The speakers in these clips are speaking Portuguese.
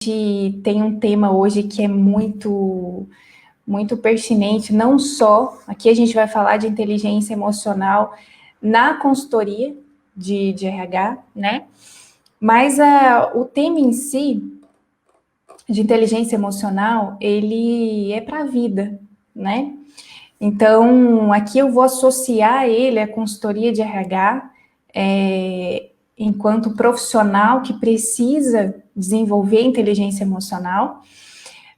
gente tem um tema hoje que é muito pertinente, não só, aqui a gente vai falar de inteligência emocional na consultoria de RH, né? Mas o tema em si, de inteligência emocional, ele é para a vida, né? Então, aqui eu vou associar ele à consultoria de RH, enquanto profissional que precisa desenvolver inteligência emocional,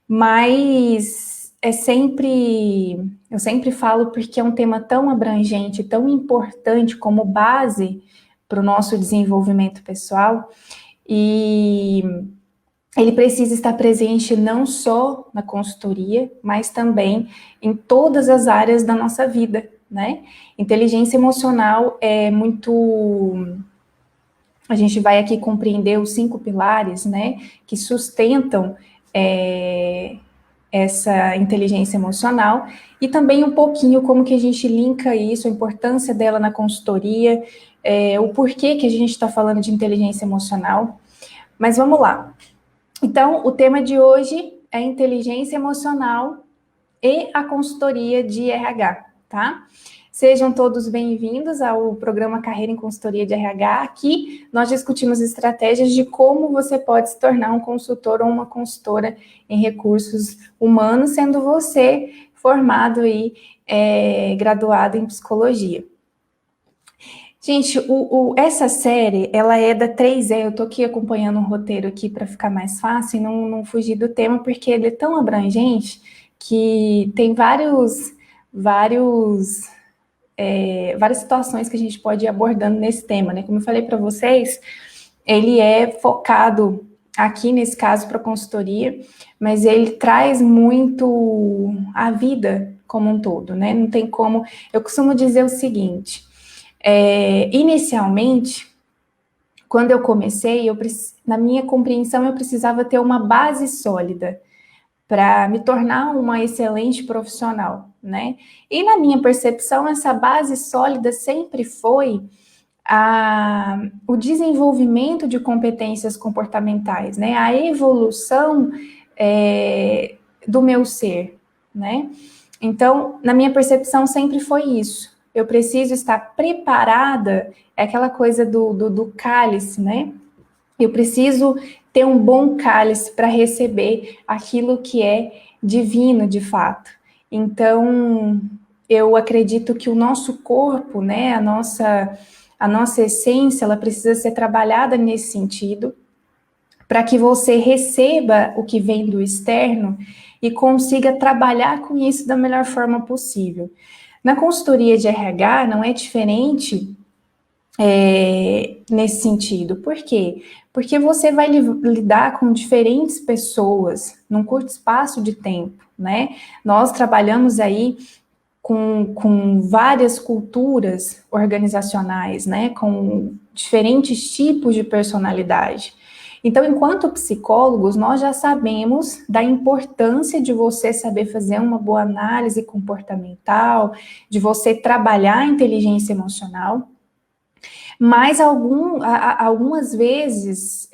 mas eu sempre falo porque é um tema tão abrangente, tão importante como base para o nosso desenvolvimento pessoal, e ele precisa estar presente não só na consultoria, mas também em todas as áreas da nossa vida, né? Inteligência emocional é muito... A gente vai aqui compreender os 5 pilares, né, que sustentam essa inteligência emocional, e também um pouquinho como que a gente linka isso, a importância dela na consultoria, o porquê que a gente está falando de inteligência emocional. Mas vamos lá. Então, o tema de hoje é inteligência emocional e a consultoria de RH, tá? Sejam todos bem-vindos ao programa Carreira em Consultoria de RH. Aqui nós discutimos estratégias de como você pode se tornar um consultor ou uma consultora em recursos humanos, sendo você formado aí, graduado em psicologia. Gente, essa série, ela é da 3E, eu tô aqui acompanhando um roteiro aqui para ficar mais fácil e não fugir do tema, porque ele é tão abrangente que tem várias situações que a gente pode ir abordando nesse tema, né? Como eu falei para vocês, ele é focado aqui, nesse caso, para consultoria, mas ele traz muito a vida como um todo, né? Não tem como... Eu costumo dizer o seguinte... inicialmente, quando eu comecei, na minha compreensão, eu precisava ter uma base sólida para me tornar uma excelente profissional, né? E na minha percepção, essa base sólida sempre foi o desenvolvimento de competências comportamentais, né? A evolução do meu ser, né? Então, na minha percepção, sempre foi isso. Eu preciso estar preparada, é aquela coisa do cálice, né? Eu preciso ter um bom cálice para receber aquilo que é divino, de fato. Então, eu acredito que o nosso corpo, né, a nossa essência, ela precisa ser trabalhada nesse sentido, para que você receba o que vem do externo e consiga trabalhar com isso da melhor forma possível. Na consultoria de RH não é diferente nesse sentido. Por quê? Porque você vai lidar com diferentes pessoas num curto espaço de tempo, né? Nós trabalhamos aí com várias culturas organizacionais, né? Com diferentes tipos de personalidade. Então, enquanto psicólogos, nós já sabemos da importância de você saber fazer uma boa análise comportamental, de você trabalhar a inteligência emocional, mas algumas vezes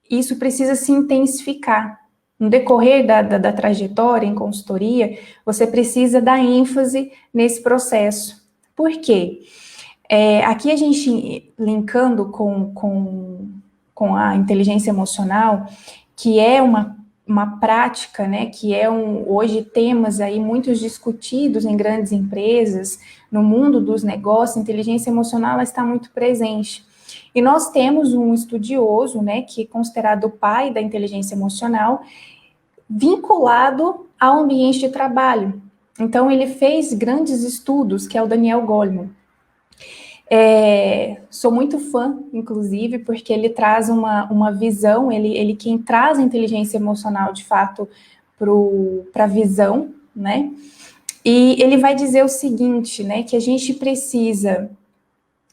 isso precisa se intensificar. No decorrer da trajetória em consultoria, você precisa dar ênfase nesse processo. Por quê? Aqui a gente linkando com a inteligência emocional, que é uma prática, né, que hoje temas aí muitos discutidos em grandes empresas, no mundo dos negócios, a inteligência emocional ela está muito presente. E nós temos um estudioso, né, que é considerado o pai da inteligência emocional, vinculado ao ambiente de trabalho. Então, ele fez grandes estudos, que é o Daniel Goleman. Sou muito fã, inclusive, porque ele traz uma visão, ele quem traz a inteligência emocional, de fato, para a visão, né? E ele vai dizer o seguinte, né, que a gente precisa,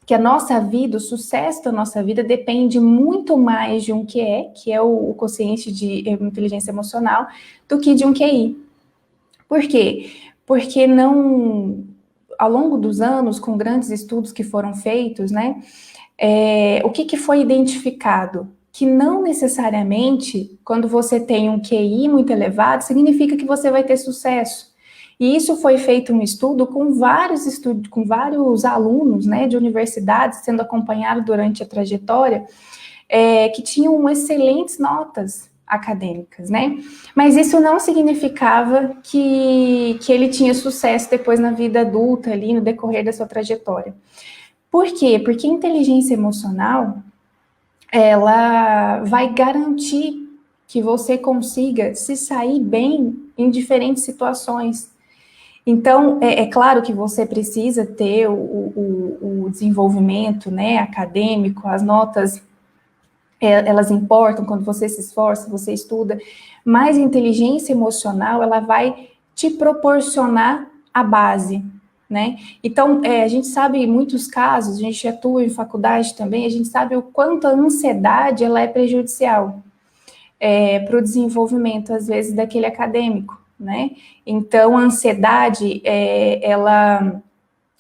que a nossa vida, o sucesso da nossa vida depende muito mais de um que é o quociente de inteligência emocional, do que de um QI. Por quê? Porque ao longo dos anos, com grandes estudos que foram feitos, né, o que foi identificado? que não necessariamente, quando você tem um QI muito elevado, significa que você vai ter sucesso. E isso foi feito um estudo com vários alunos, né, de universidades, sendo acompanhado durante a trajetória, que tinham excelentes notas acadêmicas, né? Mas isso não significava que ele tinha sucesso depois na vida adulta, ali no decorrer da sua trajetória. Por quê? Porque a inteligência emocional, ela vai garantir que você consiga se sair bem em diferentes situações. Então, é claro que você precisa ter o desenvolvimento, né, acadêmico, as notas, elas importam quando você se esforça, você estuda, mas a inteligência emocional, ela vai te proporcionar a base, né? Então, a gente sabe em muitos casos, a gente atua em faculdade também, a gente sabe o quanto a ansiedade, ela é prejudicial para o desenvolvimento, às vezes, daquele acadêmico, né? Então, a ansiedade, ela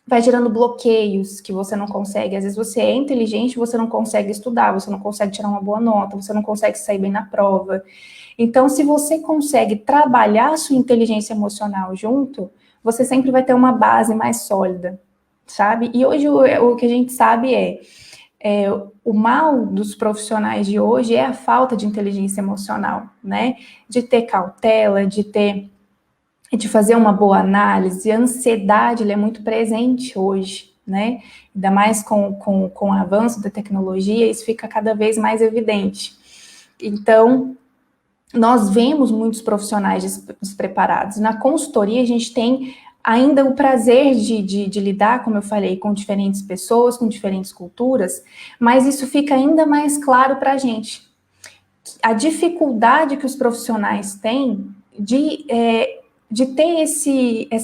vai gerando bloqueios que você não consegue. Às vezes você é inteligente, você não consegue estudar, você não consegue tirar uma boa nota, você não consegue sair bem na prova. Então, se você consegue trabalhar a sua inteligência emocional junto, você sempre vai ter uma base mais sólida, sabe? E hoje o que a gente sabe o mal dos profissionais de hoje é a falta de inteligência emocional, né? De ter cautela, de fazer uma boa análise. A ansiedade, ela é muito presente hoje, né? Ainda mais com o avanço da tecnologia, isso fica cada vez mais evidente. Então, nós vemos muitos profissionais despreparados. Na consultoria, a gente tem ainda o prazer de lidar, como eu falei, com diferentes pessoas, com diferentes culturas, mas isso fica ainda mais claro para a gente. A dificuldade que os profissionais têm de ter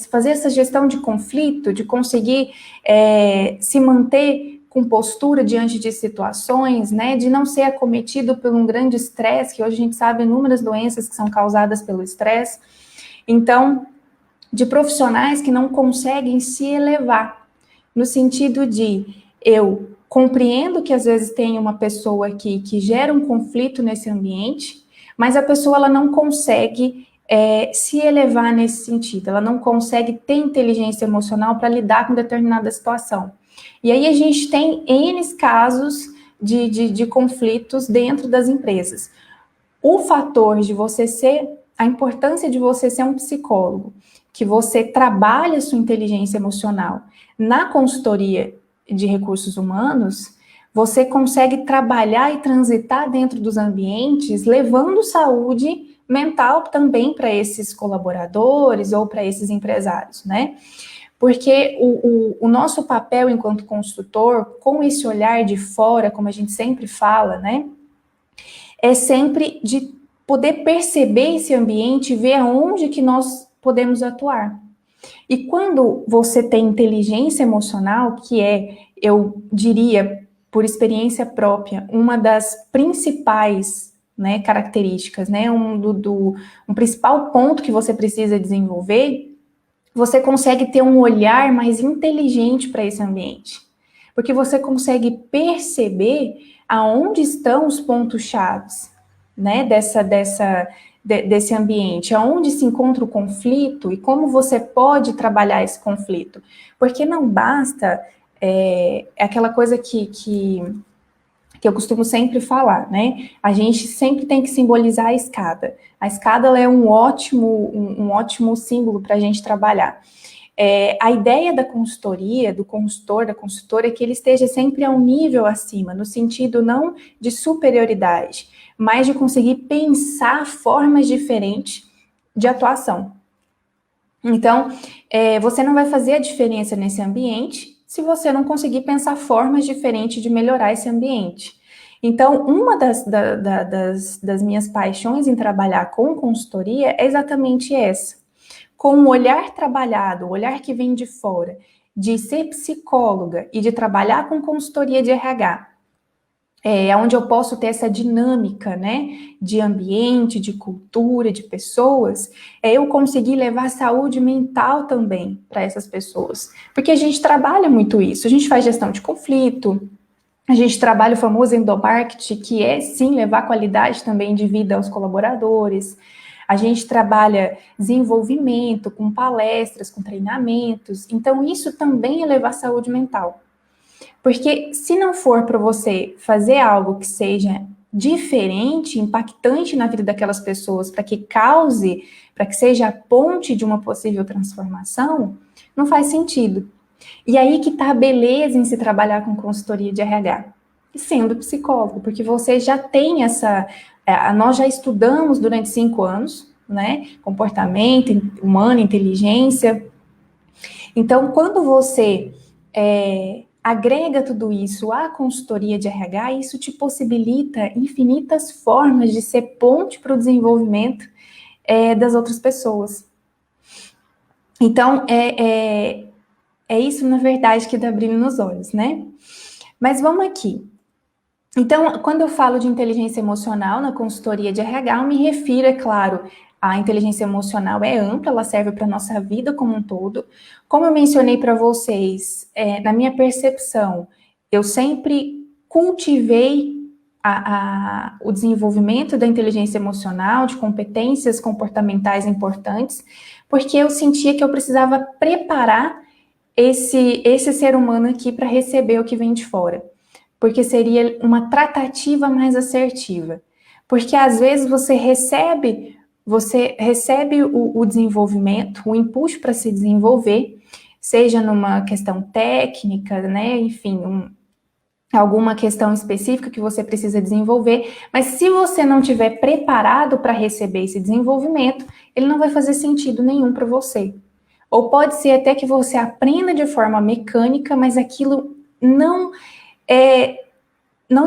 fazer essa gestão de conflito, de conseguir se manter com postura diante de situações, né, de não ser acometido por um grande estresse, que hoje a gente sabe inúmeras doenças que são causadas pelo estresse. Então, de profissionais que não conseguem se elevar, no sentido de eu compreendo que às vezes tem uma pessoa aqui que gera um conflito nesse ambiente, mas a pessoa ela não consegue se elevar nesse sentido, ela não consegue ter inteligência emocional para lidar com determinada situação. E aí a gente tem N casos de conflitos dentro das empresas. O fator de você a importância de você ser um psicólogo, que você trabalha a sua inteligência emocional na consultoria de recursos humanos, você consegue trabalhar e transitar dentro dos ambientes, levando saúde mental também para esses colaboradores ou para esses empresários, né? Porque o nosso papel enquanto consultor, com esse olhar de fora, como a gente sempre fala, né? É sempre de poder perceber esse ambiente e ver aonde que nós podemos atuar. E quando você tem inteligência emocional, que eu diria, por experiência própria, uma das principais, né, características, né, um principal ponto que você precisa desenvolver, você consegue ter um olhar mais inteligente para esse ambiente. Porque você consegue perceber aonde estão os pontos chaves, né, desse ambiente, aonde se encontra o conflito e como você pode trabalhar esse conflito. Porque não basta aquela coisa que eu costumo sempre falar, né? A gente sempre tem que simbolizar a escada. A escada ela é um ótimo símbolo para a gente trabalhar. A ideia da consultoria, do consultor, da consultora, é que ele esteja sempre a um nível acima, no sentido não de superioridade, mas de conseguir pensar formas diferentes de atuação. Então, você não vai fazer a diferença nesse ambiente se você não conseguir pensar formas diferentes de melhorar esse ambiente. Então, uma das minhas paixões em trabalhar com consultoria é exatamente essa. Com um olhar trabalhado, o olhar que vem de fora, de ser psicóloga e de trabalhar com consultoria de RH, onde eu posso ter essa dinâmica, né, de ambiente, de cultura, de pessoas, eu conseguir levar saúde mental também para essas pessoas. Porque a gente trabalha muito isso, a gente faz gestão de conflito, A gente trabalha o famoso endomarketing, que é sim levar qualidade também de vida aos colaboradores. A gente trabalha desenvolvimento com palestras, com treinamentos. Então, isso também é levar saúde mental. Porque se não for para você fazer algo que seja diferente, impactante na vida daquelas pessoas, para que cause, para que seja a ponte de uma possível transformação, não faz sentido. E aí que está a beleza em se trabalhar com consultoria de RH, sendo psicólogo, porque você já tem essa... nós já estudamos durante 5 anos, né? Comportamento humano, inteligência. Então, quando você agrega tudo isso à consultoria de RH, isso te possibilita infinitas formas de ser ponte para o desenvolvimento das outras pessoas. Então, é isso, na verdade, que dá brilho nos olhos, né? Mas vamos aqui. Então, quando eu falo de inteligência emocional na consultoria de RH, eu me refiro, é claro, a inteligência emocional é ampla, ela serve para a nossa vida como um todo. Como eu mencionei para vocês, na minha percepção, eu sempre cultivei o desenvolvimento da inteligência emocional, de competências comportamentais importantes, porque eu sentia que eu precisava preparar esse ser humano aqui para receber o que vem de fora. Porque seria uma tratativa mais assertiva. Porque às vezes você recebe o desenvolvimento, o impulso para se desenvolver, seja numa questão técnica, né, enfim, alguma questão específica que você precisa desenvolver, mas se você não estiver preparado para receber esse desenvolvimento, ele não vai fazer sentido nenhum para você. Ou pode ser até que você aprenda de forma mecânica, mas aquilo não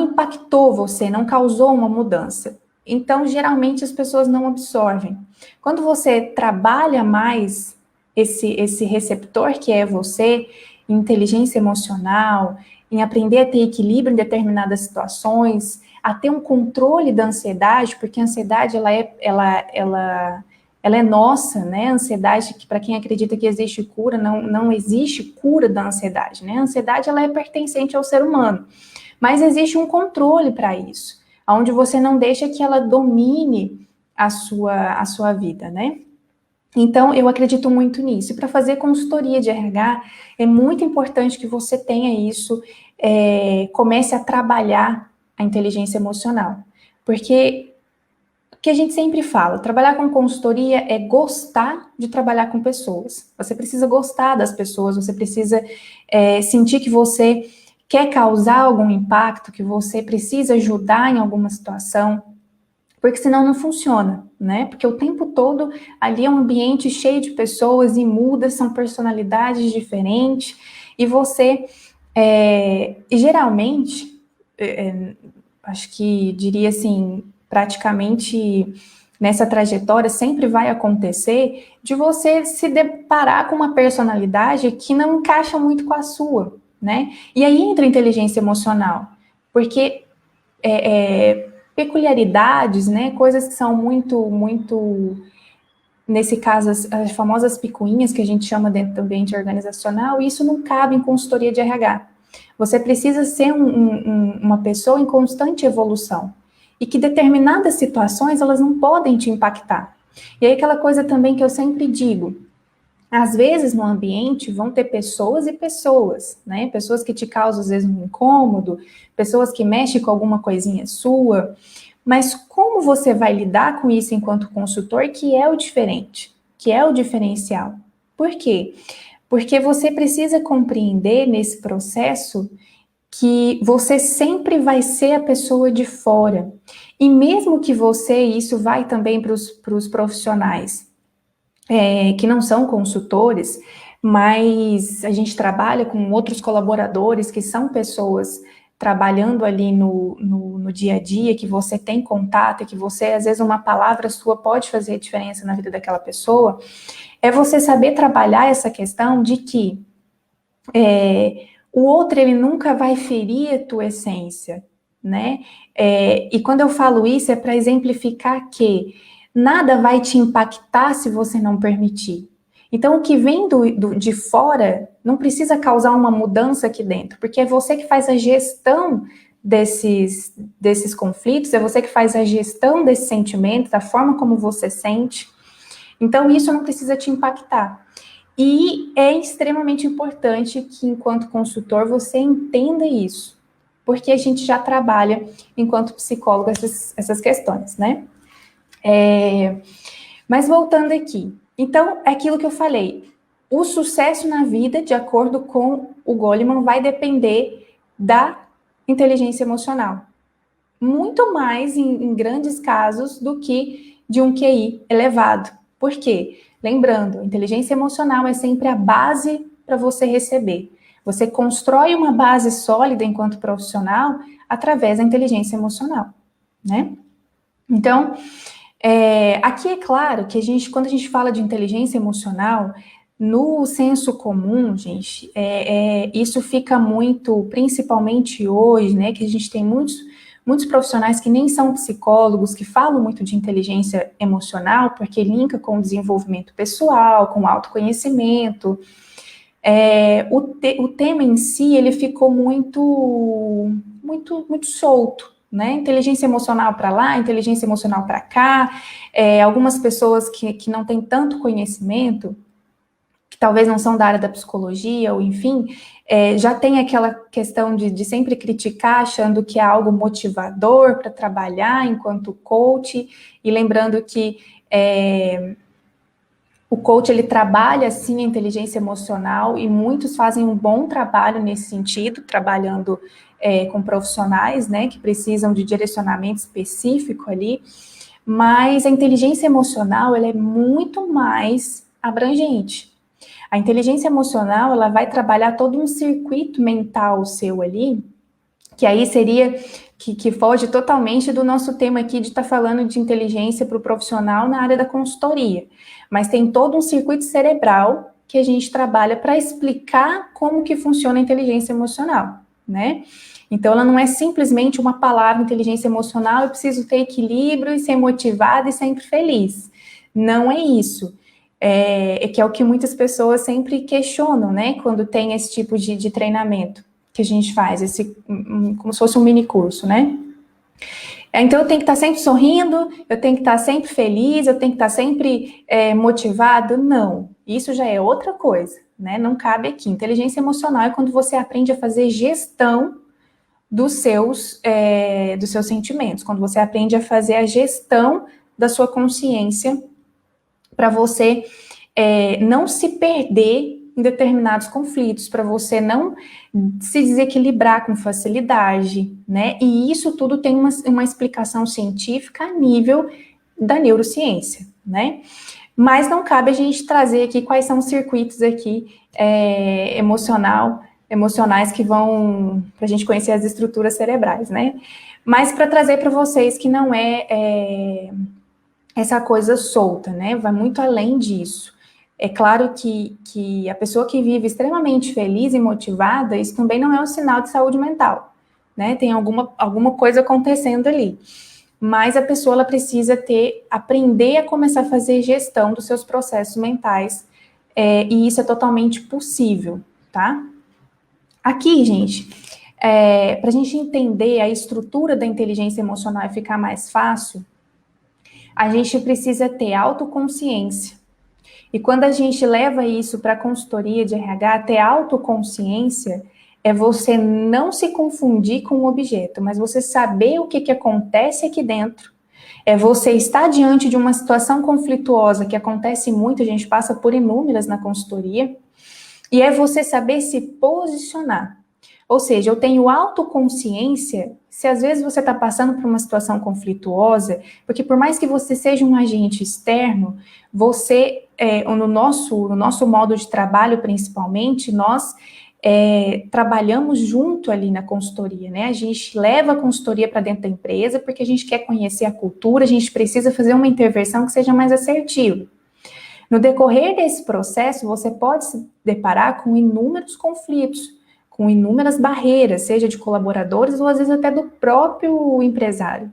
impactou você, não causou uma mudança. Então, geralmente, as pessoas não absorvem. Quando você trabalha mais esse receptor que é você, em inteligência emocional, em aprender a ter equilíbrio em determinadas situações, a ter um controle da ansiedade, porque a ansiedade, ela é nossa, né? A ansiedade, que para quem acredita que existe cura, não existe cura da ansiedade, né? A ansiedade, ela é pertencente ao ser humano. Mas existe um controle para isso, onde você não deixa que ela domine a sua vida, né? Então, eu acredito muito nisso. E para fazer consultoria de RH, é muito importante que você tenha isso, comece a trabalhar a inteligência emocional. Porque o que a gente sempre fala, trabalhar com consultoria é gostar de trabalhar com pessoas. Você precisa gostar das pessoas, você precisa sentir que você quer causar algum impacto, que você precisa ajudar em alguma situação, porque senão não funciona, né? Porque o tempo todo ali é um ambiente cheio de pessoas e muda, são personalidades diferentes, e você, e geralmente, acho que diria assim, praticamente nessa trajetória sempre vai acontecer de você se deparar com uma personalidade que não encaixa muito com a sua, né? E aí entra a inteligência emocional, porque peculiaridades, né, coisas que são muito, nesse caso, as famosas picuinhas que a gente chama dentro do ambiente organizacional, isso não cabe em consultoria de RH. Você precisa ser uma pessoa em constante evolução e que determinadas situações, elas não podem te impactar. E aí aquela coisa também que eu sempre digo, às vezes no ambiente vão ter pessoas e pessoas, né? Pessoas que te causam às vezes um incômodo, pessoas que mexem com alguma coisinha sua, mas como você vai lidar com isso enquanto consultor, que é o diferente, que é o diferencial? Por quê? Porque você precisa compreender nesse processo que você sempre vai ser a pessoa de fora. E mesmo que você, isso vai também para os profissionais, que não são consultores, mas a gente trabalha com outros colaboradores que são pessoas trabalhando ali no dia a dia, que você tem contato, que você, às vezes, uma palavra sua pode fazer diferença na vida daquela pessoa, é você saber trabalhar essa questão de que o outro, ele nunca vai ferir a tua essência, né? E quando eu falo isso, é para exemplificar que nada vai te impactar se você não permitir. Então, o que vem de fora não precisa causar uma mudança aqui dentro, porque é você que faz a gestão desses conflitos, é você que faz a gestão desses sentimentos, da forma como você sente. Então, isso não precisa te impactar. E é extremamente importante que, enquanto consultor, você entenda isso, porque a gente já trabalha, enquanto psicólogo, essas questões, né? Mas voltando aqui, então, é aquilo que eu falei, o sucesso na vida, de acordo com o Goleman, vai depender da inteligência emocional. Muito mais em grandes casos do que de um QI elevado. Por quê? Lembrando, inteligência emocional é sempre a base para você receber. Você constrói uma base sólida enquanto profissional através da inteligência emocional, né? Então, aqui é claro que quando a gente fala de inteligência emocional, no senso comum, gente, isso fica muito, principalmente hoje, né, que a gente tem muitos profissionais que nem são psicólogos, que falam muito de inteligência emocional, porque linka com o desenvolvimento pessoal, com o autoconhecimento. O tema em si, ele ficou muito solto, né? Inteligência emocional para lá, inteligência emocional para cá. Algumas pessoas que não têm tanto conhecimento, que talvez não são da área da psicologia, ou enfim, já tem aquela questão de sempre criticar, achando que é algo motivador para trabalhar enquanto coach, e lembrando que o coach, ele trabalha, sim, a inteligência emocional, e muitos fazem um bom trabalho nesse sentido, trabalhando com profissionais, né, que precisam de direcionamento específico ali, mas a inteligência emocional, ela é muito mais abrangente. A inteligência emocional, ela vai trabalhar todo um circuito mental seu ali, que aí seria, que foge totalmente do nosso tema aqui de estar falando de inteligência para o profissional na área da consultoria. Mas tem todo um circuito cerebral que a gente trabalha para explicar como que funciona a inteligência emocional, né? Então, ela não é simplesmente uma palavra, inteligência emocional, eu preciso ter equilíbrio e ser motivada e sempre feliz. Não é isso. Que é o que muitas pessoas sempre questionam, né? Quando tem esse tipo de treinamento que a gente faz, como se fosse um mini curso, né? Então, eu tenho que estar sempre sorrindo, eu tenho que estar sempre feliz, eu tenho que estar sempre motivado? Não, isso já é outra coisa, né? Não cabe aqui. Inteligência emocional é quando você aprende a fazer gestão dos seus sentimentos, quando você aprende a fazer a gestão da sua consciência para você não se perder em determinados conflitos, para você não se desequilibrar com facilidade, né? E isso tudo tem uma explicação científica a nível da neurociência, né? Mas não cabe a gente trazer aqui quais são os circuitos aqui emocionais que vão para a gente conhecer as estruturas cerebrais, né? Mas para trazer para vocês que não essa coisa solta, né? Vai muito além disso. É claro que a pessoa que vive extremamente feliz e motivada, isso também não é um sinal de saúde mental, né? Tem alguma coisa acontecendo ali. Mas a pessoa, ela precisa aprender a começar a fazer gestão dos seus processos mentais, e isso é totalmente possível, tá? Aqui, gente, para a gente entender a estrutura da inteligência emocional e ficar mais fácil, a gente precisa ter autoconsciência. E quando a gente leva isso para a consultoria de RH, ter autoconsciência é você não se confundir com o objeto, mas você saber o que acontece aqui dentro. É você estar diante de uma situação conflituosa que acontece muito, a gente passa por inúmeras na consultoria, e é você saber se posicionar. Ou seja, eu tenho autoconsciência se às vezes você está passando por uma situação conflituosa, porque por mais que você seja um agente externo, você, no nosso modo de trabalho principalmente, nós trabalhamos junto ali na consultoria, né? A gente leva a consultoria para dentro da empresa porque a gente quer conhecer a cultura, a gente precisa fazer uma intervenção que seja mais assertiva. No decorrer desse processo, você pode se deparar com inúmeros conflitos, com inúmeras barreiras, seja de colaboradores ou às vezes até do próprio empresário.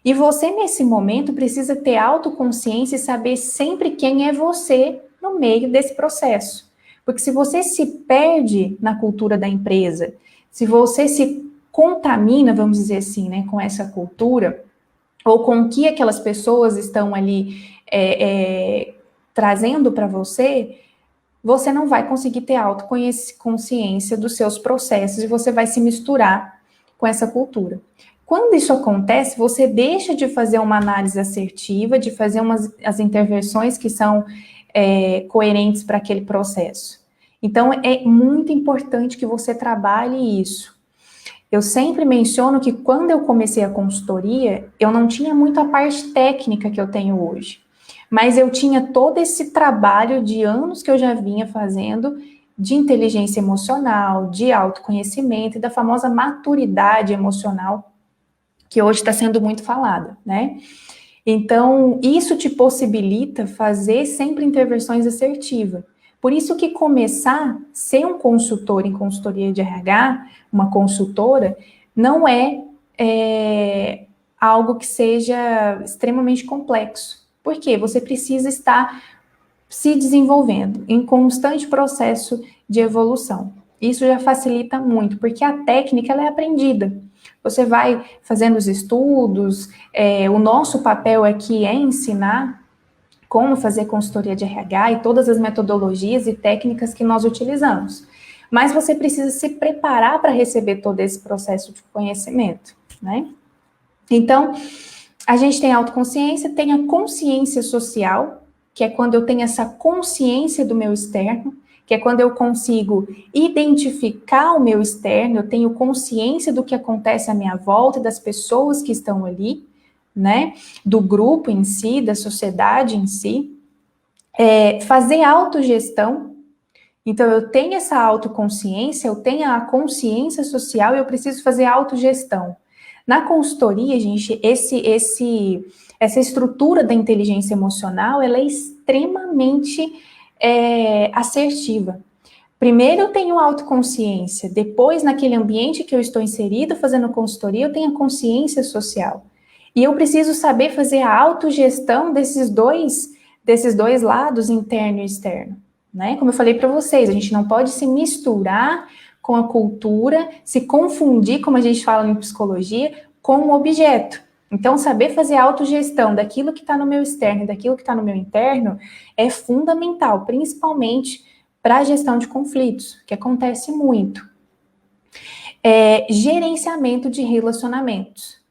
E você, nesse momento, precisa ter autoconsciência e saber sempre quem é você no meio desse processo. Porque se você se perde na cultura da empresa, se você se contamina, vamos dizer assim, né, com essa cultura, ou com o que aquelas pessoas estão ali trazendo para você, você não vai conseguir ter autoconsciência dos seus processos e você vai se misturar com essa cultura. Quando isso acontece, você deixa de fazer uma análise assertiva, de fazer as intervenções que são coerentes para aquele processo. Então, é muito importante que você trabalhe isso. Eu sempre menciono que quando eu comecei a consultoria, eu não tinha muito a parte técnica que eu tenho hoje, mas eu tinha todo esse trabalho de anos que eu já vinha fazendo de inteligência emocional, de autoconhecimento e da famosa maturidade emocional, que hoje está sendo muito falada, né? Então, isso te possibilita fazer sempre intervenções assertivas. Por isso que começar, ser um consultor em consultoria de RH, uma consultora, não é algo que seja extremamente complexo. Por quê? Você precisa estar se desenvolvendo em constante processo de evolução. Isso já facilita muito, porque a técnica ela é aprendida. Você vai fazendo os estudos, o nosso papel aqui é ensinar como fazer consultoria de RH e todas as metodologias e técnicas que nós utilizamos. Mas você precisa se preparar para receber todo esse processo de conhecimento, né? Então, a gente tem a autoconsciência, tem a consciência social, que é quando eu tenho essa consciência do meu externo, que é quando eu consigo identificar o meu externo, eu tenho consciência do que acontece à minha volta, das pessoas que estão ali, né, do grupo em si, da sociedade em si, fazer autogestão. Então, eu tenho essa autoconsciência, eu tenho a consciência social e eu preciso fazer autogestão. Na consultoria, gente, essa estrutura da inteligência emocional, ela é extremamente assertiva. Primeiro eu tenho autoconsciência, depois naquele ambiente que eu estou inserido fazendo consultoria, eu tenho a consciência social. E eu preciso saber fazer a autogestão desses dois lados, interno e externo, né? Como eu falei para vocês, a gente não pode se misturar com a cultura, se confundir, como a gente fala em psicologia, com o objeto. Então, saber fazer a autogestão daquilo que está no meu externo e daquilo que está no meu interno é fundamental, principalmente para a gestão de conflitos, que acontece muito. Gerenciamento de relacionamentos.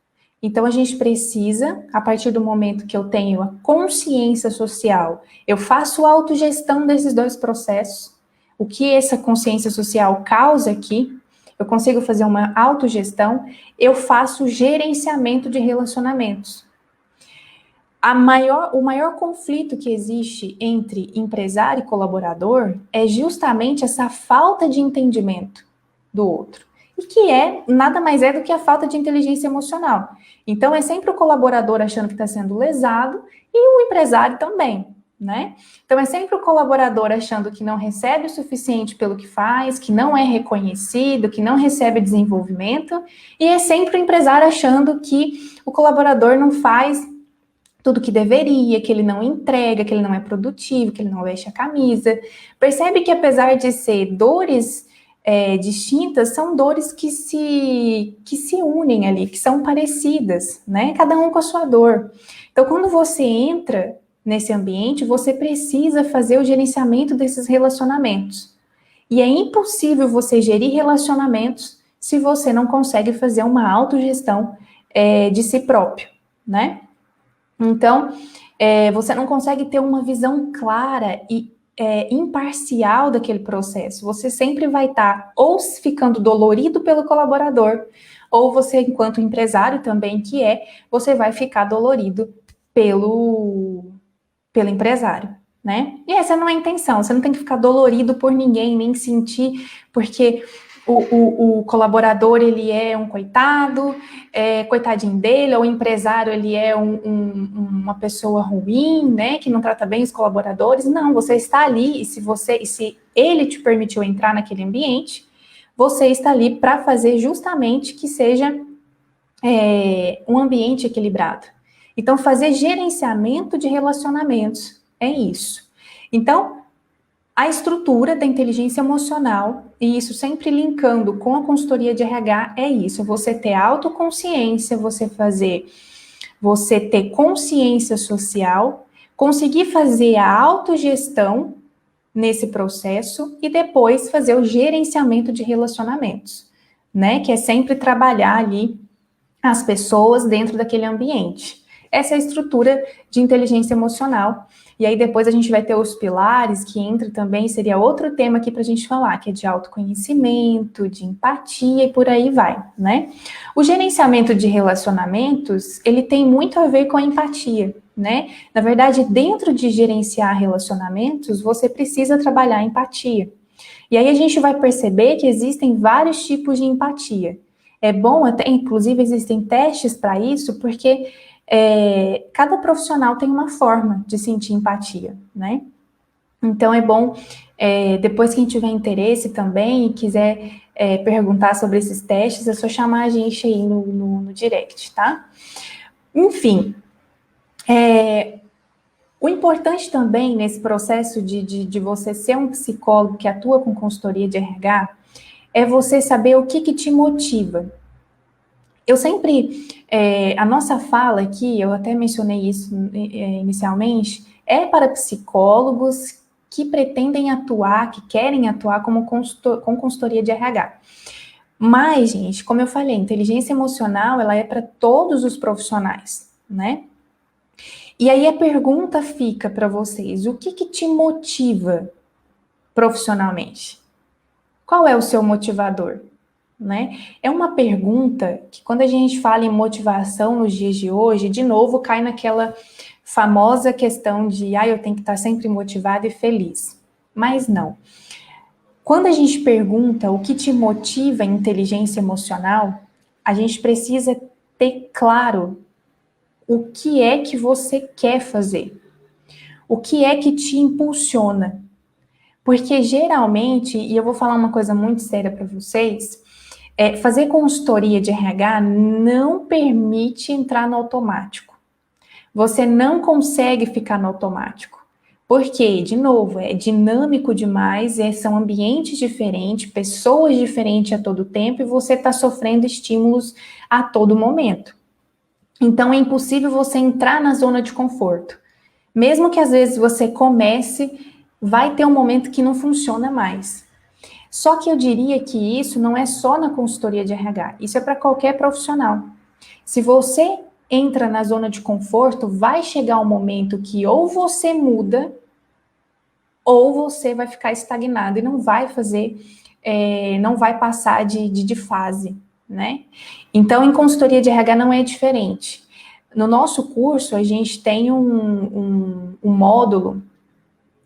Então, a gente precisa, a partir do momento que eu tenho a consciência social, eu faço a autogestão desses dois processos. O que essa consciência social causa aqui, eu consigo fazer uma autogestão, eu faço gerenciamento de relacionamentos. O maior conflito que existe entre empresário e colaborador é justamente essa falta de entendimento do outro. E que nada mais é do que a falta de inteligência emocional. Então, é sempre o colaborador achando que está sendo lesado e o empresário também, né? Então, é sempre o colaborador achando que não recebe o suficiente pelo que faz, que não é reconhecido, que não recebe desenvolvimento, e é sempre o empresário achando que o colaborador não faz tudo que deveria, que ele não entrega, que ele não é produtivo, que ele não veste a camisa. Percebe que apesar de ser dores distintas, são dores que se unem ali, que são parecidas, né? Cada um com a sua dor. Então, quando você entra nesse ambiente, você precisa fazer o gerenciamento desses relacionamentos. E é impossível você gerir relacionamentos se você não consegue fazer uma autogestão de si próprio, né? Então, você não consegue ter uma visão clara e imparcial daquele processo. Você sempre vai estar ou ficando dolorido pelo colaborador, ou você, enquanto empresário também, você vai ficar dolorido pelo empresário, né? E essa não é a intenção, você não tem que ficar dolorido por ninguém, nem sentir, porque o colaborador, ele é um coitado, coitadinho dele, ou o empresário, ele é uma pessoa ruim, né, que não trata bem os colaboradores. Não, você está ali, e se ele te permitiu entrar naquele ambiente, você está ali para fazer justamente que seja um ambiente equilibrado. Então, fazer gerenciamento de relacionamentos é isso. Então, A estrutura da inteligência emocional, e isso sempre linkando com a consultoria de RH, é isso: você ter autoconsciência, você ter consciência social, conseguir fazer a autogestão nesse processo e depois fazer o gerenciamento de relacionamentos, né? Que é sempre trabalhar ali as pessoas dentro daquele ambiente. Essa é a estrutura de inteligência emocional. E aí depois a gente vai ter os pilares, que entra também, seria outro tema aqui para a gente falar, que é de autoconhecimento, de empatia e por aí vai, né? O gerenciamento de relacionamentos, ele tem muito a ver com a empatia, né? Na verdade, dentro de gerenciar relacionamentos, você precisa trabalhar a empatia. E aí a gente vai perceber que existem vários tipos de empatia. É bom até, inclusive, existem testes para isso, porque cada profissional tem uma forma de sentir empatia, né? Então é bom, depois quem tiver interesse também e quiser perguntar sobre esses testes, é só chamar a gente aí no direct, tá? Enfim, o importante também nesse processo de você ser um psicólogo que atua com consultoria de RH é você saber o que te motiva. Eu sempre, a nossa fala aqui, eu até mencionei isso inicialmente, é para psicólogos que pretendem atuar, que querem atuar com consultoria de RH. Mas, gente, como eu falei, inteligência emocional, ela é para todos os profissionais, né? E aí a pergunta fica para vocês: o que te motiva profissionalmente? Qual é o seu motivador? Né? É uma pergunta que, quando a gente fala em motivação nos dias de hoje, de novo cai naquela famosa questão de eu tenho que estar sempre motivado e feliz. Mas não. Quando a gente pergunta o que te motiva em inteligência emocional, a gente precisa ter claro o que é que você quer fazer. O que é que te impulsiona. Porque geralmente, e eu vou falar uma coisa muito séria para vocês, fazer consultoria de RH não permite entrar no automático. Você não consegue ficar no automático. Porque, de novo, é dinâmico demais, são ambientes diferentes, pessoas diferentes a todo tempo, e você está sofrendo estímulos a todo momento. Então, é impossível você entrar na zona de conforto. Mesmo que às vezes você comece, vai ter um momento que não funciona mais. Só que eu diria que isso não é só na consultoria de RH, isso é para qualquer profissional. Se você entra na zona de conforto, vai chegar um momento que ou você muda, ou você vai ficar estagnado e não vai fazer, não vai passar de fase, né? Então, em consultoria de RH não é diferente. No nosso curso, a gente tem um módulo,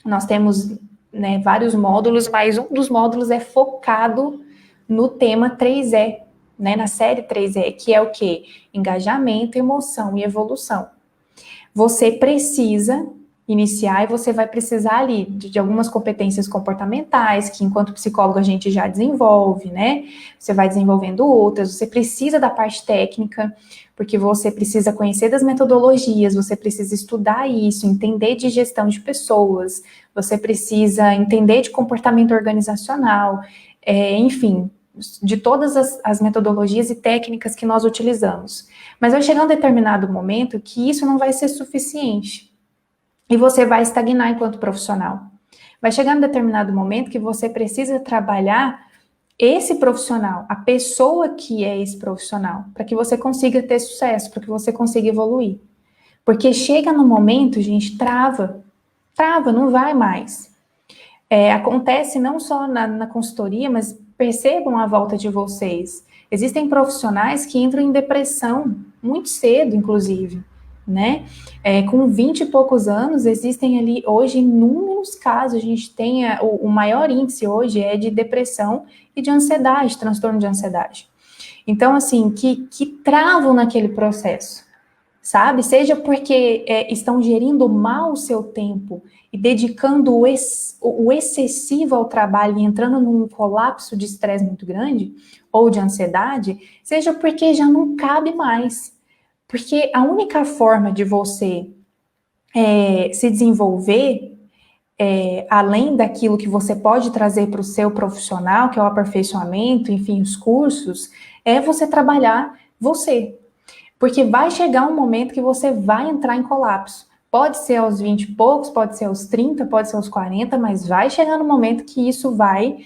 nós temos vários módulos, mas um dos módulos é focado no tema 3E, na série 3E, que é o quê? Engajamento, emoção e evolução. Você precisa iniciar e você vai precisar ali de algumas competências comportamentais, que enquanto psicólogo a gente já desenvolve, né? Você vai desenvolvendo outras, você precisa da parte técnica, porque você precisa conhecer das metodologias, você precisa estudar isso, entender de gestão de pessoas, você precisa entender de comportamento organizacional, enfim, de todas as metodologias e técnicas que nós utilizamos. Mas vai chegar um determinado momento que isso não vai ser suficiente. E você vai estagnar enquanto profissional. Vai chegar um determinado momento que você precisa trabalhar esse profissional, a pessoa que é esse profissional, para que você consiga ter sucesso, para que você consiga evoluir. Porque chega no momento, gente, trava, não vai mais. Acontece não só na consultoria, mas percebam à volta de vocês. Existem profissionais que entram em depressão muito cedo, inclusive, né? Com 20 e poucos anos, existem ali, hoje, inúmeros casos, a gente tem, o maior índice hoje é de depressão e de ansiedade, transtorno de ansiedade. Então, assim, que travam naquele processo, sabe? Seja porque estão gerindo mal o seu tempo e dedicando o excessivo ao trabalho e entrando num colapso de estresse muito grande, ou de ansiedade, seja porque já não cabe mais. Porque a única forma de você se desenvolver além daquilo que você pode trazer para o seu profissional, que é o aperfeiçoamento, enfim, os cursos, é você trabalhar você. Porque vai chegar um momento que você vai entrar em colapso. Pode ser aos 20 e poucos, pode ser aos 30, pode ser aos 40, mas vai chegar no momento que isso vai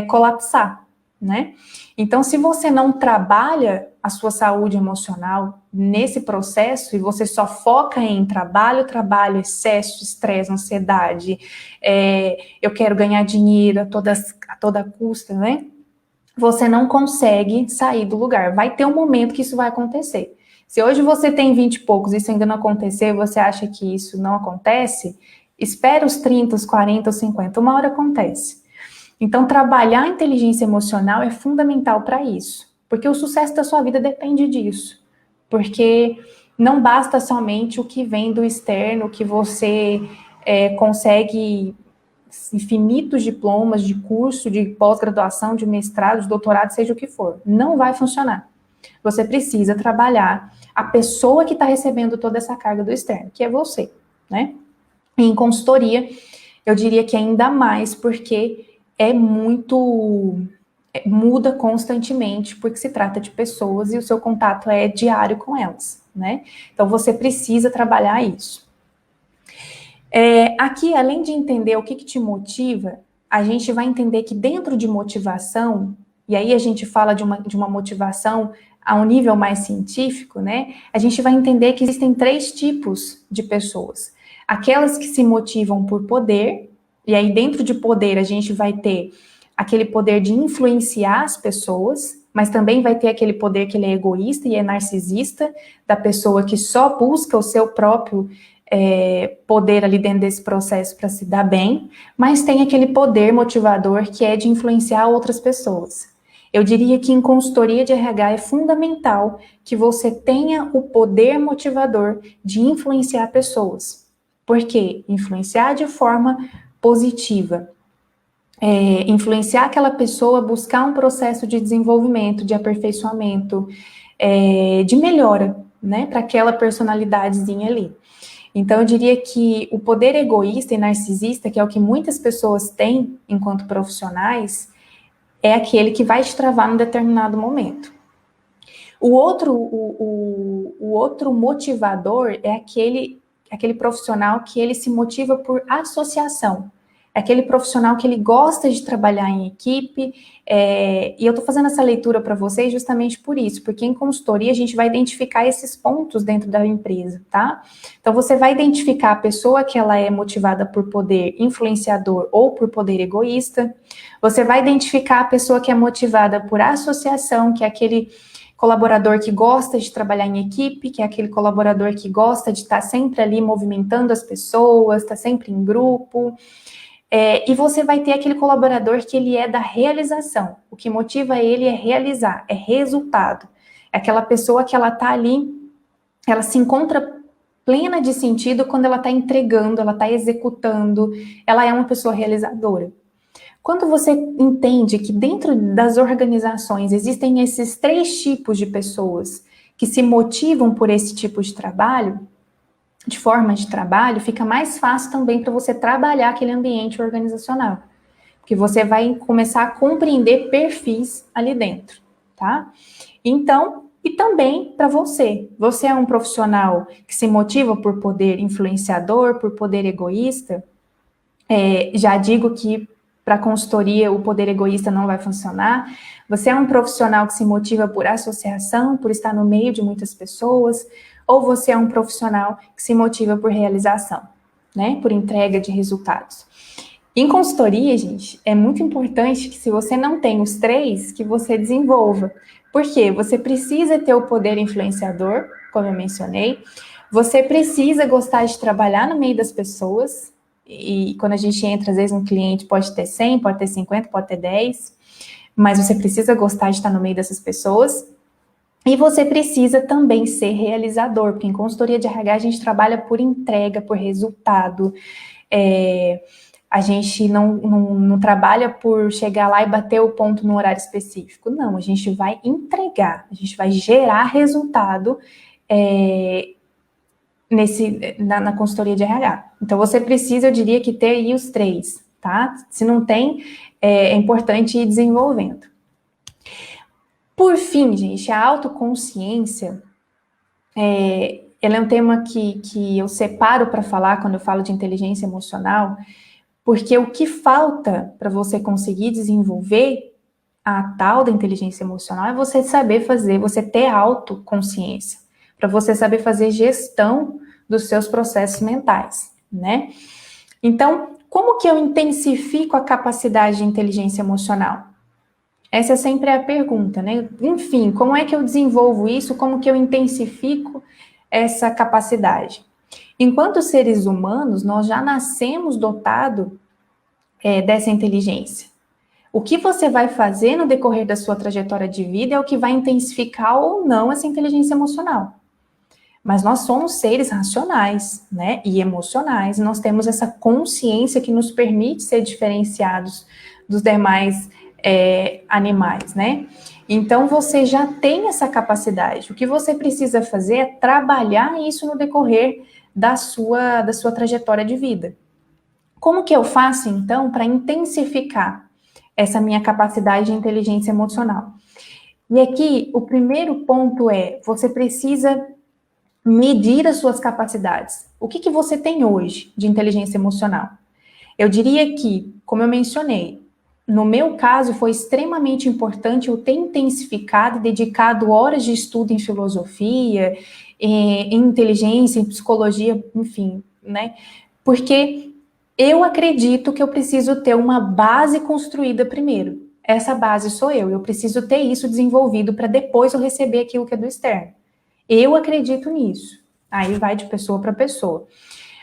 colapsar, né? Então, se você não trabalha a sua saúde emocional nesse processo e você só foca em trabalho, trabalho, excesso, estresse, ansiedade, eu quero ganhar dinheiro a toda custa, né? Você não consegue sair do lugar. Vai ter um momento que isso vai acontecer. Se hoje você tem 20 e poucos e isso ainda não acontecer, você acha que isso não acontece, espera os 30, os 40, os 50, uma hora acontece. Então, trabalhar a inteligência emocional é fundamental para isso, porque o sucesso da sua vida depende disso. Porque não basta somente o que vem do externo, que você consegue infinitos diplomas de curso, de pós-graduação, de mestrado, de doutorado, seja o que for. Não vai funcionar. Você precisa trabalhar a pessoa que está recebendo toda essa carga do externo, que é você, né? E em consultoria, eu diria que ainda mais, porque muda constantemente, porque se trata de pessoas e o seu contato é diário com elas, né? Então, você precisa trabalhar isso. Aqui, além de entender o que te motiva, a gente vai entender que dentro de motivação, e aí a gente fala de uma motivação a um nível mais científico, né? A gente vai entender que existem 3 tipos de pessoas. Aquelas que se motivam por poder, e aí dentro de poder a gente vai ter aquele poder de influenciar as pessoas, mas também vai ter aquele poder que ele é egoísta e é narcisista, da pessoa que só busca o seu próprio poder ali dentro desse processo para se dar bem, mas tem aquele poder motivador que é de influenciar outras pessoas. Eu diria que em consultoria de RH é fundamental que você tenha o poder motivador de influenciar pessoas. Por quê? Influenciar de forma positiva. Influenciar aquela pessoa a buscar um processo de desenvolvimento, de aperfeiçoamento, de melhora, né, para aquela personalidadezinha ali. Então, eu diria que o poder egoísta e narcisista, que é o que muitas pessoas têm enquanto profissionais, é aquele que vai te travar num determinado momento. O outro motivador é aquele profissional que ele se motiva por associação. É aquele profissional que ele gosta de trabalhar em equipe, e eu estou fazendo essa leitura para vocês justamente por isso, porque em consultoria a gente vai identificar esses pontos dentro da empresa, tá? Então, você vai identificar a pessoa que ela é motivada por poder influenciador ou por poder egoísta, você vai identificar a pessoa que é motivada por associação, que é aquele colaborador que gosta de trabalhar em equipe, que é aquele colaborador que gosta de estar sempre ali movimentando as pessoas, está sempre em grupo. E você vai ter aquele colaborador que ele é da realização. O que motiva ele é realizar, é resultado. É aquela pessoa que ela está ali, ela se encontra plena de sentido quando ela está entregando, ela está executando, ela é uma pessoa realizadora. Quando você entende que dentro das organizações existem esses 3 tipos de pessoas que se motivam por esse tipo de trabalho, de forma de trabalho, fica mais fácil também para você trabalhar aquele ambiente organizacional. Porque você vai começar a compreender perfis ali dentro, tá? Então, e também para você. Você é um profissional que se motiva por poder influenciador, por poder egoísta? Já digo que para consultoria o poder egoísta não vai funcionar. Você é um profissional que se motiva por associação, por estar no meio de muitas pessoas, ou você é um profissional que se motiva por realização, né? Por entrega de resultados. Em consultoria, gente, é muito importante que se você não tem os 3, que você desenvolva. Por quê? Você precisa ter o poder influenciador, como eu mencionei, você precisa gostar de trabalhar no meio das pessoas, e quando a gente entra, às vezes, um cliente pode ter 100, pode ter 50, pode ter 10, mas você precisa gostar de estar no meio dessas pessoas, e você precisa também ser realizador, porque em consultoria de RH a gente trabalha por entrega, por resultado, a gente não trabalha por chegar lá e bater o ponto no horário específico, não, a gente vai entregar, a gente vai gerar resultado, na consultoria de RH. Então, você precisa, eu diria que ter aí os 3, tá? Se não tem, é importante ir desenvolvendo. Por fim, gente, a autoconsciência, ela é um tema que eu separo para falar quando eu falo de inteligência emocional, porque o que falta para você conseguir desenvolver a tal da inteligência emocional é você saber fazer, você ter autoconsciência, para você saber fazer gestão dos seus processos mentais, né? Então, como que eu intensifico a capacidade de inteligência emocional? Essa sempre é a pergunta, né? Enfim, como é que eu desenvolvo isso? Como que eu intensifico essa capacidade? Enquanto seres humanos, nós já nascemos dotados dessa inteligência. O que você vai fazer no decorrer da sua trajetória de vida é o que vai intensificar ou não essa inteligência emocional. Mas nós somos seres racionais, né, e emocionais. Nós temos essa consciência que nos permite ser diferenciados dos demais animais, né? Então você já tem essa capacidade. O que você precisa fazer é trabalhar isso no decorrer da sua trajetória de vida. Como que eu faço, então, para intensificar essa minha capacidade de inteligência emocional? E aqui, o primeiro ponto é, você precisa medir as suas capacidades. O que você tem hoje de inteligência emocional? Eu diria que, como eu mencionei, no meu caso foi extremamente importante eu ter intensificado e dedicado horas de estudo em filosofia, em inteligência, em psicologia, enfim, né? Porque eu acredito que eu preciso ter uma base construída primeiro. Essa base sou eu preciso ter isso desenvolvido para depois eu receber aquilo que é do externo. Eu acredito nisso. Aí vai de pessoa para pessoa.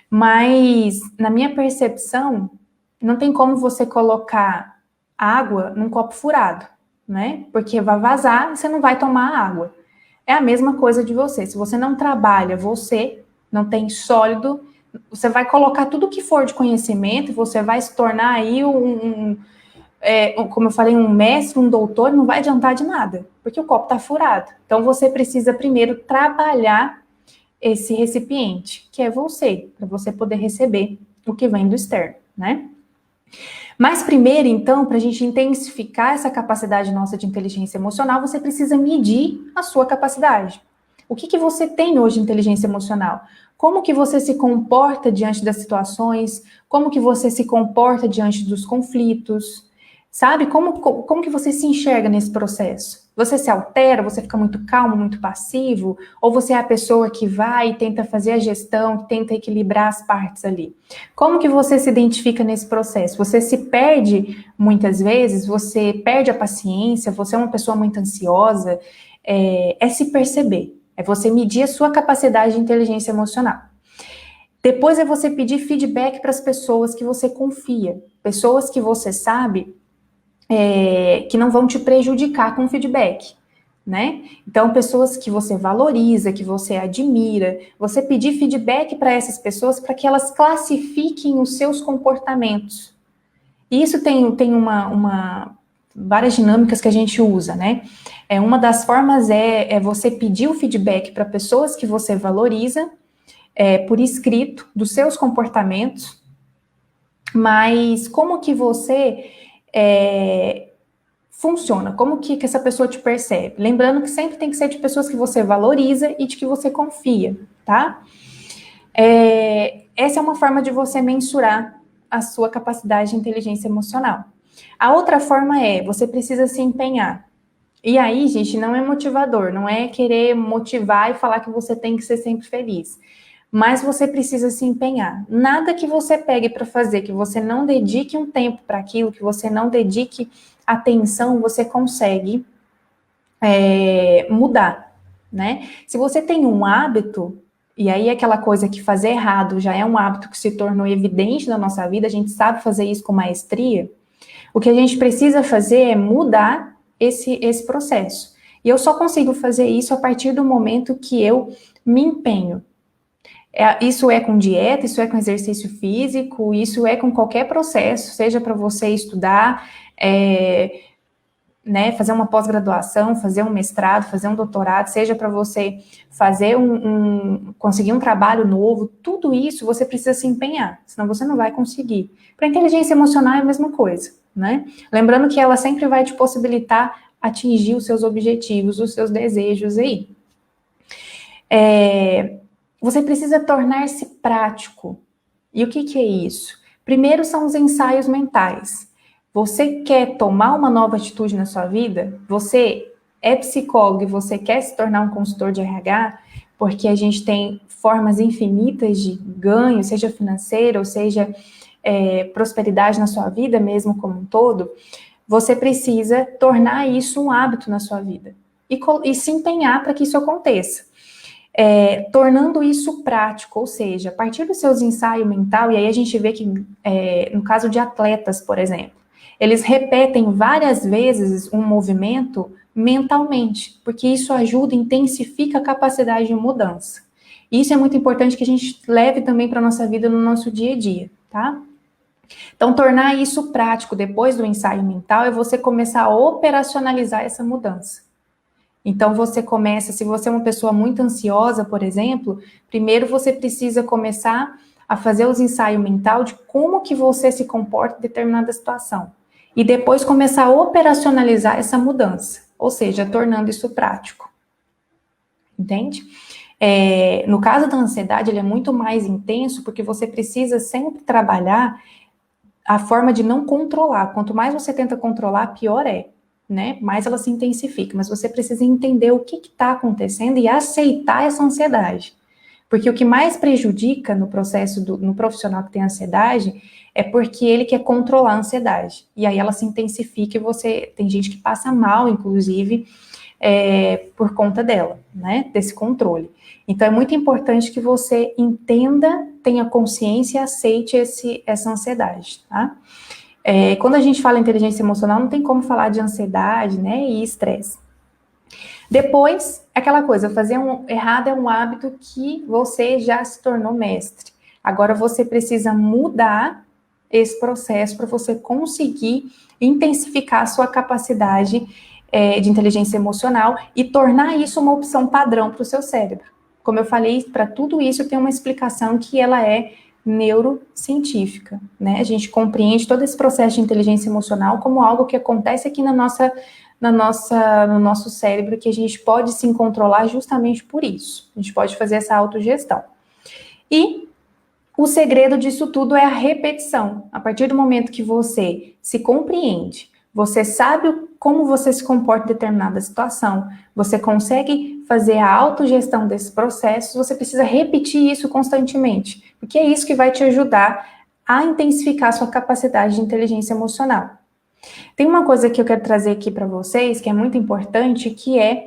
Mas, na minha percepção, não tem como você colocar água num copo furado, né? Porque vai vazar e você não vai tomar água. É a mesma coisa de você. Se você não trabalha você, não tem sólido, você vai colocar tudo que for de conhecimento e você vai se tornar aí como eu falei, um mestre, um doutor, não vai adiantar de nada, porque o copo está furado. Então, você precisa primeiro trabalhar esse recipiente, que é você, para você poder receber o que vem do externo, né? Mas primeiro, então, para a gente intensificar essa capacidade nossa de inteligência emocional, você precisa medir a sua capacidade. O que você tem hoje de inteligência emocional? Como que você se comporta diante das situações? Como que você se comporta diante dos conflitos? Sabe? Como que você se enxerga nesse processo? Você se altera? Você fica muito calmo, muito passivo? Ou você é a pessoa que vai e tenta fazer a gestão, que tenta equilibrar as partes ali? Como que você se identifica nesse processo? Você se perde muitas vezes? Você perde a paciência? Você é uma pessoa muito ansiosa? É se perceber. É você medir a sua capacidade de inteligência emocional. Depois é você pedir feedback para as pessoas que você confia. Pessoas que você sabe que não vão te prejudicar com feedback, né? Então, pessoas que você valoriza, que você admira, você pedir feedback para essas pessoas para que elas classifiquem os seus comportamentos. E isso tem várias dinâmicas que a gente usa, né? Uma das formas é você pedir o feedback para pessoas que você valoriza, por escrito, dos seus comportamentos, mas como que você funciona? Como que essa pessoa te percebe? Lembrando que sempre tem que ser de pessoas que você valoriza e de que você confia, tá? Essa é uma forma de você mensurar a sua capacidade de inteligência emocional. A outra forma você precisa se empenhar. E aí, gente, não é motivador, não é querer motivar e falar que você tem que ser sempre feliz. Mas você precisa se empenhar. Nada que você pegue para fazer, que você não dedique um tempo para aquilo, que você não dedique atenção, você consegue mudar, né? Se você tem um hábito, e aí aquela coisa que fazer errado já é um hábito que se tornou evidente na nossa vida, a gente sabe fazer isso com maestria, o que a gente precisa fazer é mudar esse processo. E eu só consigo fazer isso a partir do momento que eu me empenho. Isso é com dieta, isso é com exercício físico, isso é com qualquer processo, seja para você estudar, né, fazer uma pós-graduação, fazer um mestrado, fazer um doutorado, seja para você fazer conseguir um trabalho novo, tudo isso você precisa se empenhar, senão você não vai conseguir. Para inteligência emocional é a mesma coisa, né? Lembrando que ela sempre vai te possibilitar atingir os seus objetivos, os seus desejos aí. Você precisa tornar-se prático. E o que é isso? Primeiro são os ensaios mentais. Você quer tomar uma nova atitude na sua vida? Você é psicólogo e você quer se tornar um consultor de RH? Porque a gente tem formas infinitas de ganho, seja financeiro, ou seja prosperidade na sua vida mesmo como um todo. Você precisa tornar isso um hábito na sua vida e se empenhar para que isso aconteça. Tornando isso prático, ou seja, a partir dos seus ensaios mental, e aí a gente vê que, no caso de atletas, por exemplo, eles repetem várias vezes um movimento mentalmente, porque isso ajuda, intensifica a capacidade de mudança. Isso é muito importante que a gente leve também para a nossa vida no nosso dia a dia, tá? Então, tornar isso prático depois do ensaio mental é você começar a operacionalizar essa mudança. Então, você começa, se você é uma pessoa muito ansiosa, por exemplo, primeiro você precisa começar a fazer os ensaios mental de como que você se comporta em determinada situação. E depois começar a operacionalizar essa mudança, ou seja, tornando isso prático. Entende? No caso da ansiedade, ele é muito mais intenso, porque você precisa sempre trabalhar a forma de não controlar. Quanto mais você tenta controlar, pior é. Né? Mais ela se intensifica, mas você precisa entender o que está acontecendo e aceitar essa ansiedade. Porque o que mais prejudica no processo, no profissional que tem ansiedade, é porque ele quer controlar a ansiedade. E aí ela se intensifica e tem gente que passa mal, inclusive, por conta dela, né? Desse controle. Então é muito importante que você entenda, tenha consciência e aceite essa ansiedade, tá? Quando a gente fala em inteligência emocional, não tem como falar de ansiedade, né, e estresse. Depois, aquela coisa, fazer errado é um hábito que você já se tornou mestre. Agora você precisa mudar esse processo para você conseguir intensificar a sua capacidade de inteligência emocional e tornar isso uma opção padrão para o seu cérebro. Como eu falei, para tudo isso tem uma explicação que ela é neurocientífica, né? A gente compreende todo esse processo de inteligência emocional como algo que acontece aqui no nosso cérebro, que a gente pode se controlar justamente por isso. A gente pode fazer essa autogestão. E o segredo disso tudo é a repetição. A partir do momento que você se compreende, você sabe como você se comporta em determinada situação, você consegue fazer a autogestão desse processo, você precisa repetir isso constantemente, porque é isso que vai te ajudar a intensificar a sua capacidade de inteligência emocional. Tem uma coisa que eu quero trazer aqui para vocês, que é muito importante, que é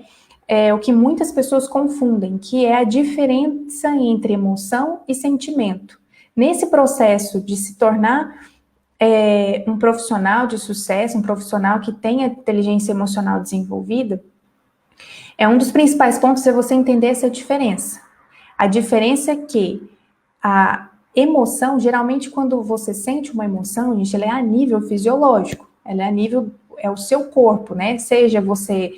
o que muitas pessoas confundem, que é a diferença entre emoção e sentimento. Nesse processo de se tornar um profissional de sucesso, um profissional que tenha inteligência emocional desenvolvida, um dos principais pontos é você entender essa diferença. A diferença é que a emoção, geralmente quando você sente uma emoção, gente, ela é a nível fisiológico, ela é a nível, é o seu corpo, né? Seja você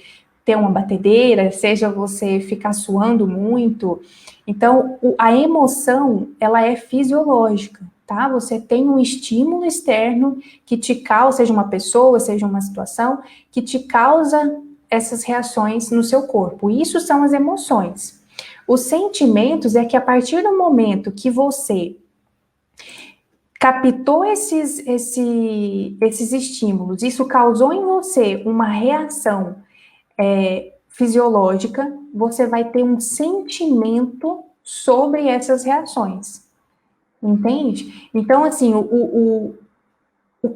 ter uma batedeira, seja você ficar suando muito. Então, a emoção, ela é fisiológica, tá? Você tem um estímulo externo que te causa, seja uma pessoa, seja uma situação, que te causa essas reações no seu corpo. Isso são as emoções. Os sentimentos é que a partir do momento que você captou esses estímulos, isso causou em você uma reação fisiológica, você vai ter um sentimento sobre essas reações. Entende? Então, assim, o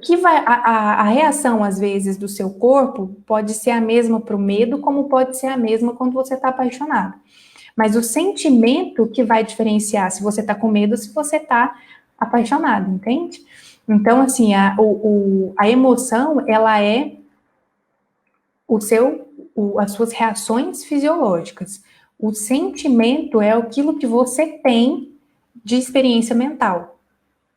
que vai. A reação, às vezes, do seu corpo pode ser a mesma para o medo, como pode ser a mesma quando você está apaixonado. Mas o sentimento que vai diferenciar se você está com medo ou se você está apaixonado, entende? Então, assim, a emoção, ela é as suas reações fisiológicas. O sentimento é aquilo que você tem de experiência mental.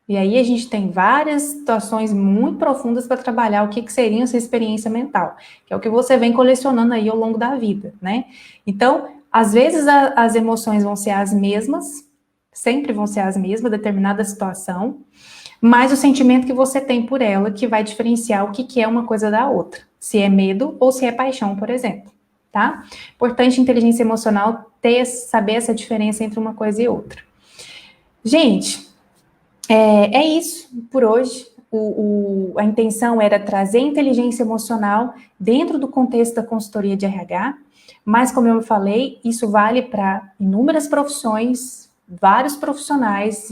E aí a gente tem várias situações muito profundas para trabalhar o que seria essa experiência mental, que é o que você vem colecionando aí ao longo da vida, né? Então, às vezes as emoções vão ser as mesmas, sempre vão ser as mesmas, determinada situação, mas o sentimento que você tem por ela que vai diferenciar o que é uma coisa da outra. Se é medo ou se é paixão, por exemplo, tá? Importante inteligência emocional saber essa diferença entre uma coisa e outra. Gente, é isso por hoje. A intenção era trazer inteligência emocional dentro do contexto da consultoria de RH, mas como eu falei, isso vale para inúmeras profissões, vários profissionais,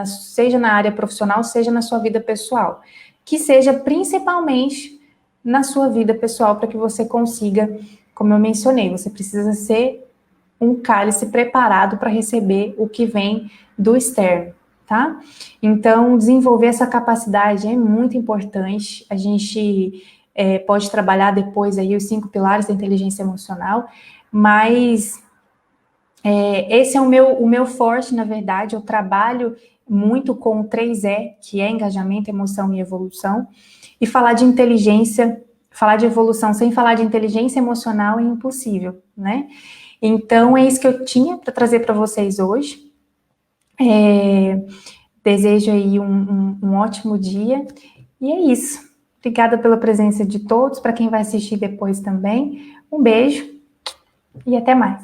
seja na área profissional, seja na sua vida pessoal, que seja principalmente na sua vida pessoal, para que você consiga, como eu mencionei, você precisa ser um cálice preparado para receber o que vem do externo, tá? Então, desenvolver essa capacidade é muito importante. A gente pode trabalhar depois aí os 5 pilares da inteligência emocional, mas esse é o meu forte, na verdade. Eu trabalho muito com o 3E, que é engajamento, emoção e evolução, e falar de inteligência, falar de evolução sem falar de inteligência emocional é impossível, né? Então, é isso que eu tinha para trazer para vocês hoje. Desejo aí um ótimo dia. E é isso. Obrigada pela presença de todos, para quem vai assistir depois também. Um beijo e até mais.